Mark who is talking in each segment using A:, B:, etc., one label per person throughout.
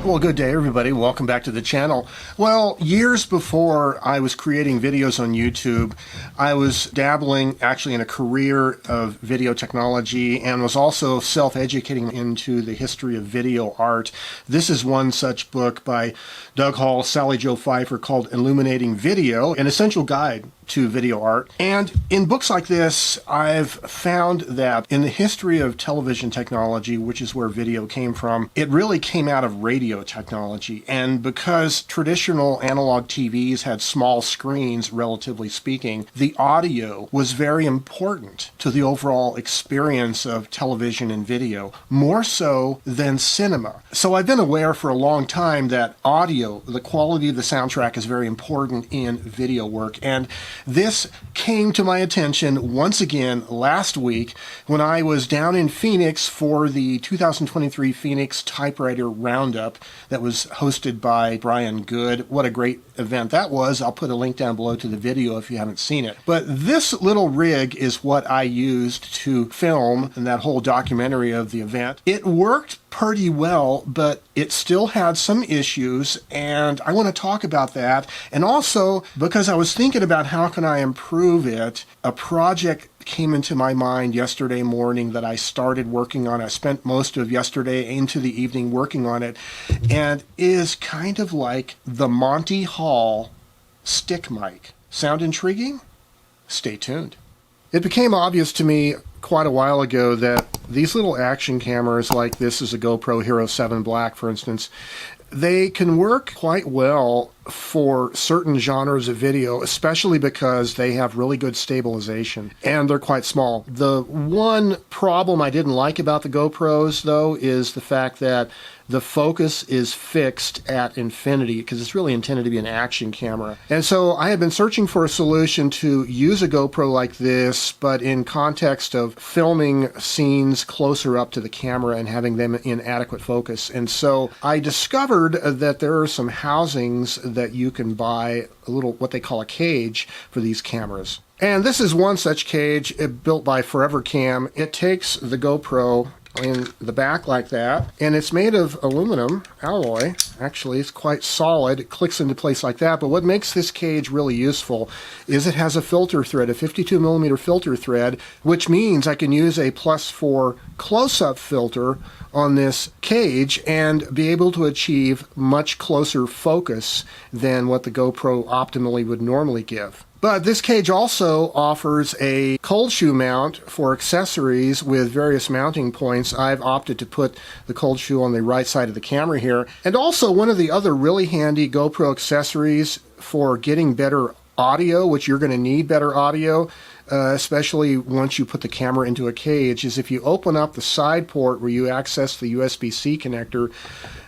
A: Well, good day, everybody. Welcome back to the channel. Well, years before I was creating videos on YouTube, I was dabbling actually in a career of video technology and was also self-educating into the history of video art. This is one such book by Doug Hall, Sally Jo Pfeiffer called Illuminating Video, an essential guide to video art. And in books like this, I've found that in the history of television technology, which is where video came from, it really came out of radio technology. And because traditional analog TVs had small screens, relatively speaking, the audio was very important to the overall experience of television and video, more so than cinema. So I've been aware for a long time that audio, the quality of the soundtrack, is very important in video work. And this came to my attention once again last week when I was down in Phoenix for the 2023 Phoenix Typewriter Roundup that was hosted by Brian Good. What a great event that was. I'll put a link down below to the video if you haven't seen it. But this little rig is what I used to film in that whole documentary of the event. It worked pretty well, but it still had some issues, and I want to talk about that. And also, because I was thinking about how can I improve it, a project came into my mind yesterday morning that I started working on. I spent most of yesterday into the evening working on it, and is kind of like the Monty Hall stick mic. Sound intriguing? Stay tuned. It became obvious to me quite a while ago that these little action cameras, like this is a GoPro Hero 7 Black, for instance, they can work quite well for certain genres of video, especially because they have really good stabilization and they're quite small. The one problem I didn't like about the GoPros, though, is the fact that the focus is fixed at infinity because it's really intended to be an action camera. And so I had been searching for a solution to use a GoPro like this, but in context of filming scenes closer up to the camera and having them in adequate focus. And so I discovered that there are some housings that you can buy, a little what they call a cage for these cameras. And this is one such cage built by Forever Cam. It takes the GoPro in the back like that, and it's made of aluminum alloy. Actually, it's quite solid. It clicks into place like that. But what makes this cage really useful is it has a filter thread, a 52 millimeter filter thread, which means I can use a +4 close-up filter on this cage and be able to achieve much closer focus than what the GoPro optimally would normally give. But this cage also offers a cold shoe mount for accessories with various mounting points. I've opted to put the cold shoe on the right side of the camera here. And also one of the other really handy GoPro accessories for getting better audio, which you're going to need better audio, especially once you put the camera into a cage, is if you open up the side port where you access the USB-C connector,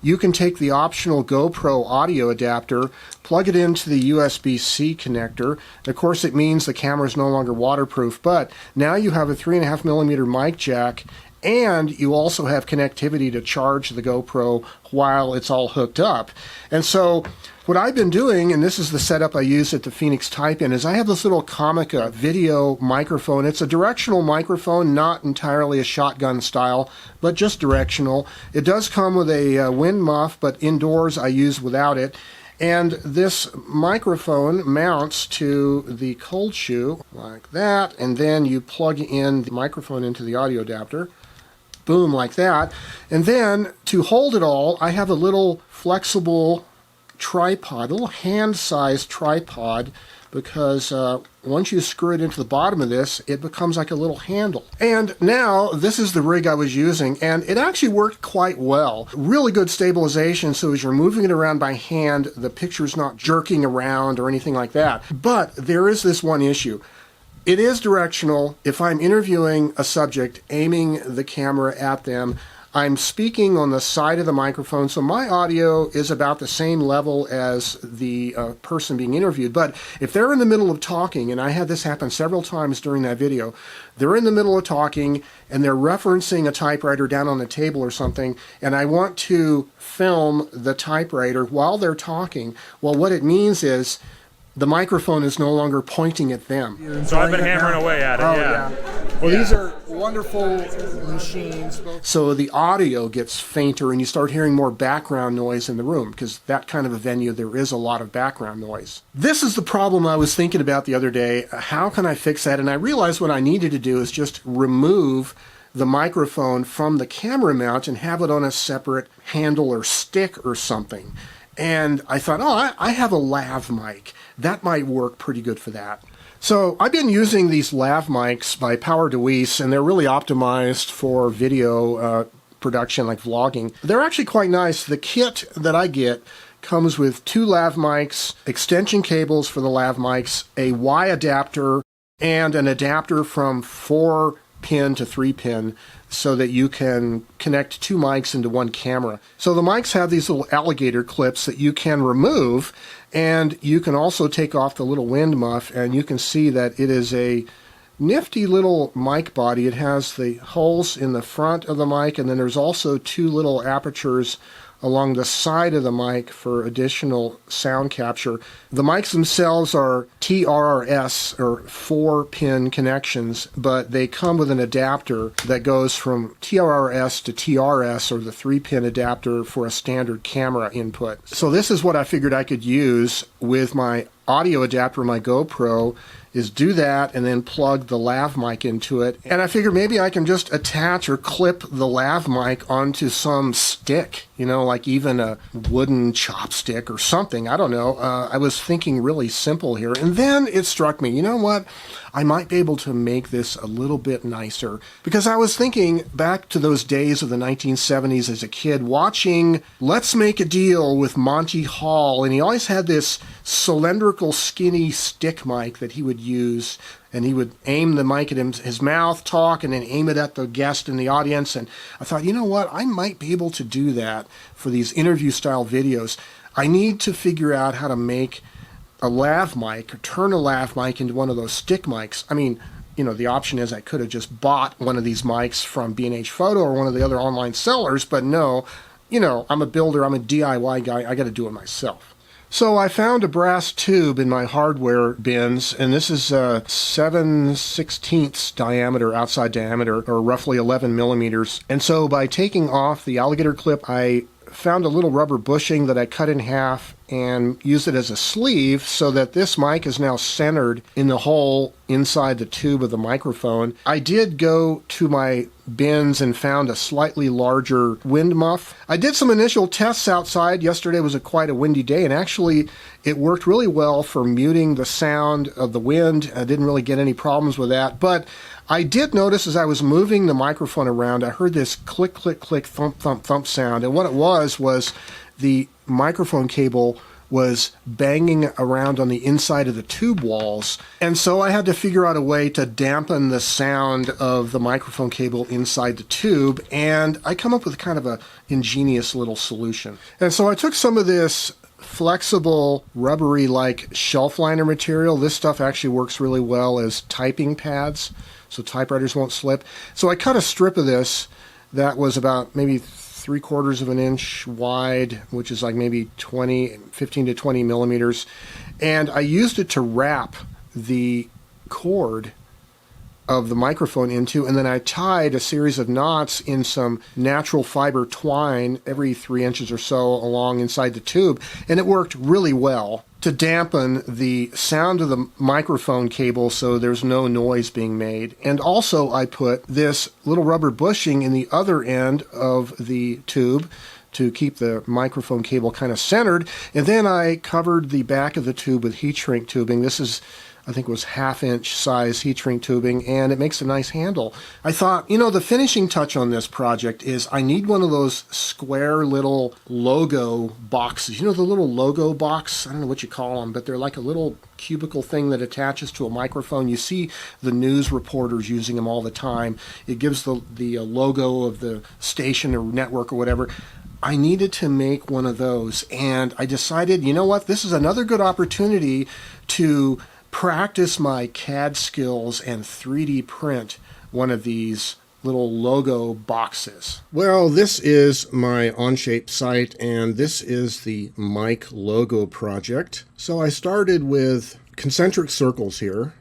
A: you can take the optional GoPro audio adapter, plug it into the USB-C connector. Of course, it means the camera is no longer waterproof, but now you have a 3.5 millimeter mic jack, and you also have connectivity to charge the GoPro while it's all hooked up. And so what I've been doing, and this is the setup I use at the Phoenix Type-In, is I have this little Comica video microphone. It's a directional microphone, not entirely a shotgun style, but just directional. It does come with a wind muff, but indoors I use without it. And this microphone mounts to the cold shoe like that, and then you plug in the microphone into the audio adapter. Boom, like that. And then to hold it all, I have a little flexible tripod, a little hand-sized tripod, because once you screw it into the bottom of this, it becomes like a little handle. And now this is the rig I was using, and it actually worked quite well. Really good stabilization, so as you're moving it around by hand, the picture's not jerking around or anything like that. But there is this one issue. It is directional. If I'm interviewing a subject, aiming the camera at them, I'm speaking on the side of the microphone, so my audio is about the same level as the person being interviewed. But if they're in the middle of talking, and I had this happen several times during that video, they're in the middle of talking and they're referencing a typewriter down on the table or something, and I want to film the typewriter while they're talking, well, what it means is the microphone is no longer pointing at them.
B: So I've been hammering away at it, yeah.
A: Well, wonderful machines. So the audio gets fainter and you start hearing more background noise in the room, because that kind of a venue, there is a lot of background noise. This is the problem I was thinking about the other day. How can I fix that? And I realized what I needed to do is just remove the microphone from the camera mount and have it on a separate handle or stick or something. And I thought, oh, I have a lav mic. That might work pretty good for that. So I've been using these lav mics by Power Deweese, and they're really optimized for video production, like vlogging. They're actually quite nice. The kit that I get comes with 2 lav mics, extension cables for the lav mics, a Y adapter, and an adapter from 4-pin to 3-pin so that you can connect 2 mics into 1 camera. So the mics have these little alligator clips that you can remove, and you can also take off the little wind muff, and you can see that it is a nifty little mic body. It has the holes in the front of the mic, and then there's also 2 little apertures along the side of the mic for additional sound capture. The mics themselves are TRRS, or 4-pin connections, but they come with an adapter that goes from TRRS to TRS, or the 3-pin adapter for a standard camera input. So this is what I figured I could use with my audio adapter, my GoPro, is do that and then plug the lav mic into it. And I figured maybe I can just attach or clip the lav mic onto some stick, you know, like even a wooden chopstick or something. I don't know. I was thinking really simple here. And then it struck me, you know what? I might be able to make this a little bit nicer, because I was thinking back to those days of the 1970s as a kid watching Let's Make a Deal with Monty Hall, and he always had this cylindrical skinny stick mic that he would use, and he would aim the mic at his mouth, talk, and then aim it at the guest in the audience. And I thought, you know what, I might be able to do that for these interview style videos. I need to figure out how to make a lav mic, or turn a lav mic into one of those stick mics. I mean, you know, the option is I could have just bought one of these mics from B&H Photo or one of the other online sellers, but no, you know, I'm a builder, I'm a DIY guy, I got to do it myself. So I found a brass tube in my hardware bins, and this is 7/16 diameter, outside diameter, or roughly 11 millimeters. And so by taking off the alligator clip, I found a little rubber bushing that I cut in half and used it as a sleeve, so that this mic is now centered in the hole inside the tube of the microphone. I did go to my bins and found a slightly larger wind muff. I did some initial tests outside. Yesterday was quite a windy day, and actually it worked really well for muting the sound of the wind. I didn't really get any problems with that, but I did notice as I was moving the microphone around, I heard this click, click, click, thump, thump, thump sound. And what it was the microphone cable was banging around on the inside of the tube walls. And so I had to figure out a way to dampen the sound of the microphone cable inside the tube. And I come up with kind of a ingenious little solution. And so I took some of this flexible, rubbery like shelf liner material. This stuff actually works really well as typing pads, so typewriters won't slip. So I cut a strip of this that was about maybe 3/4 of an inch wide, which is like maybe 15 to 20 millimeters. And I used it to wrap the cord of the microphone into, and then I tied a series of knots in some natural fiber twine every 3 inches or so along inside the tube, and it worked really well to dampen the sound of the microphone cable so there's no noise being made. And also I put this little rubber bushing in the other end of the tube to keep the microphone cable kind of centered, and then I covered the back of the tube with heat shrink tubing. This is, I think it was 1/2-inch size heat shrink tubing, and it makes a nice handle. I thought, you know, the finishing touch on this project is I need one of those square little logo boxes. You know, the little logo box? I don't know what you call them, but they're like a little cubicle thing that attaches to a microphone. You see the news reporters using them all the time. It gives the logo of the station or network or whatever. I needed to make one of those, and I decided, you know what, this is another good opportunity to practice my CAD skills and 3D print one of these little logo boxes. Well, this is my Onshape site, and this is the mic logo project. So I started with concentric circles here.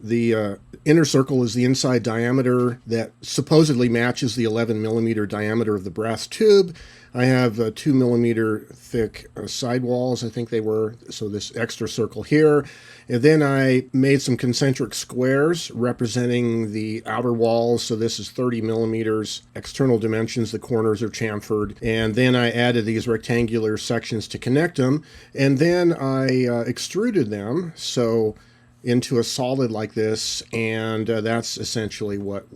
A: The inner circle is the inside diameter that supposedly matches the 11 millimeter diameter of the brass tube. I have 2 millimeter thick sidewalls, I think they were, so this extra circle here. And then I made some concentric squares representing the outer walls, so this is 30 millimeters. External dimensions, the corners are chamfered. And then I added these rectangular sections to connect them. And then I extruded them so into a solid like this, and that's essentially what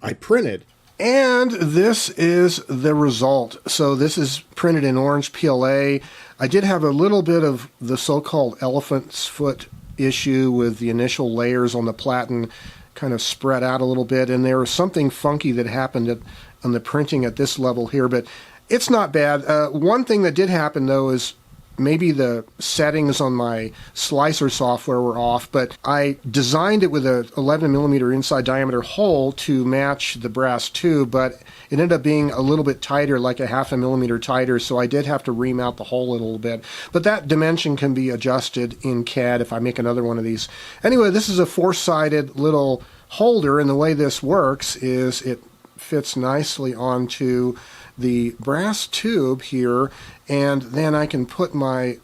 A: I printed. And this is the result. So this is printed in orange PLA. I did have a little bit of the so-called elephant's foot issue with the initial layers on the platen kind of spread out a little bit, and there was something funky that happened on the printing at this level here, but it's not bad. One thing that did happen, though, is maybe the settings on my slicer software were off, but I designed it with a 11 millimeter inside diameter hole to match the brass tube, but it ended up being a little bit tighter, like a 0.5 millimeter tighter, so I did have to remount the hole a little bit. But that dimension can be adjusted in CAD if I make another one of these. Anyway, this is a four-sided little holder, and the way this works is it fits nicely onto the brass tube here, and then I can put my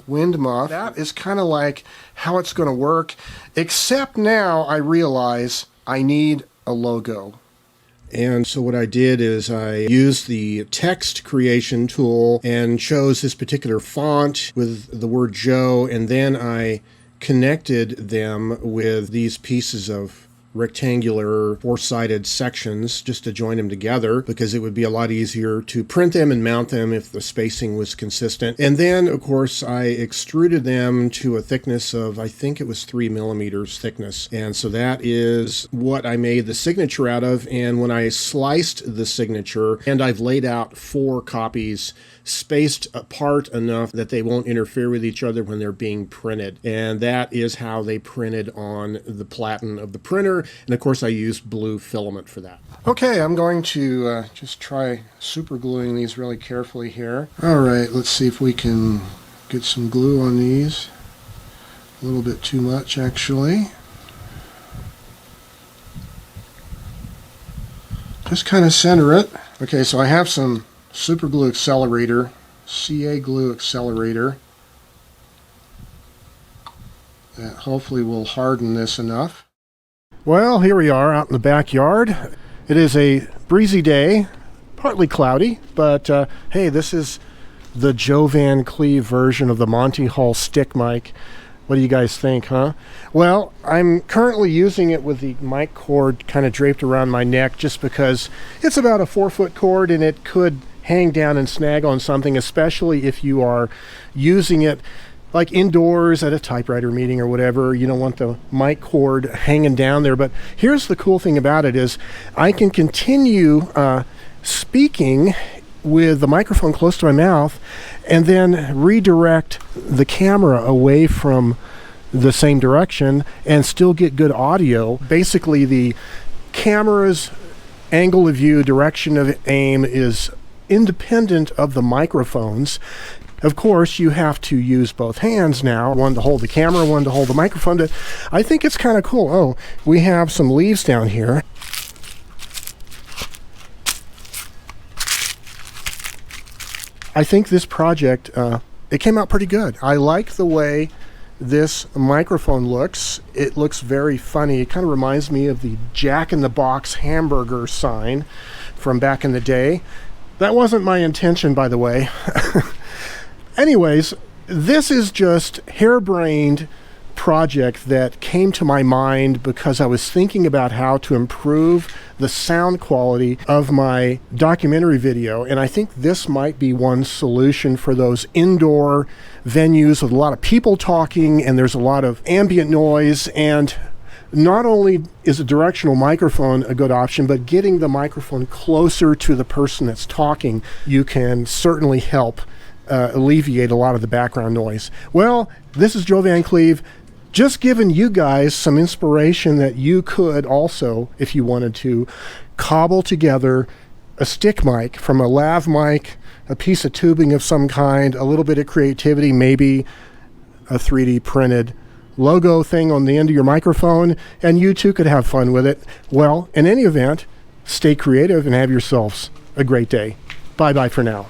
A: wind muff. That is kind of like how it's going to work, except now I realize I need a logo. And so what I did is I used the text creation tool and chose this particular font with the word Joe, and then I connected them with these pieces of rectangular four-sided sections just to join them together, because it would be a lot easier to print them and mount them if the spacing was consistent. And then, of course, I extruded them to a thickness of, I think it was 3 millimeters thickness. And so that is what I made the signature out of. And when I sliced the signature, and I've laid out 4 copies spaced apart enough that they won't interfere with each other when they're being printed. And that is how they printed on the platen of the printer. And of course I used blue filament for that. Okay, I'm going to just try super gluing these really carefully here. All right, let's see if we can get some glue on these. A little bit too much, actually. Just kind of center it. Okay, so I have some super glue accelerator, CA glue accelerator, that hopefully will harden this enough. Well, here we are out in the backyard. It is a breezy day, partly cloudy, but hey, this is the Joe Van Cleve version of the Monty Hall stick mic. What do you guys think, huh? Well, I'm currently using it with the mic cord kind of draped around my neck just because it's about a 4-foot cord and it could hang down and snag on something, especially if you are using it like indoors at a typewriter meeting or whatever. You don't want the mic cord hanging down there. But here's the cool thing about it is I can continue speaking with the microphone close to my mouth and then redirect the camera away from the same direction and still get good audio. Basically, the camera's angle of view, direction of aim is independent of the microphones. Of course, you have to use both hands now, one to hold the camera, one to hold the microphone. I think it's kind of cool. Oh, we have some leaves down here. I think this project, it came out pretty good. I like the way this microphone looks. It looks very funny. It kind of reminds me of the Jack in the Box hamburger sign from back in the day. That wasn't my intention, by the way. Anyways, this is just harebrained project that came to my mind because I was thinking about how to improve the sound quality of my documentary video, and I think this might be one solution for those indoor venues with a lot of people talking and there's a lot of ambient noise. And not only is a directional microphone a good option, but getting the microphone closer to the person that's talking, you can certainly help alleviate a lot of the background noise. Well, this is Joe Van Cleve, just giving you guys some inspiration that you could also, if you wanted to, cobble together a stick mic from a lav mic, a piece of tubing of some kind, a little bit of creativity, maybe a 3D printed logo thing on the end of your microphone, and you too could have fun with it. Well, in any event, stay creative and have yourselves a great day. Bye-bye for now.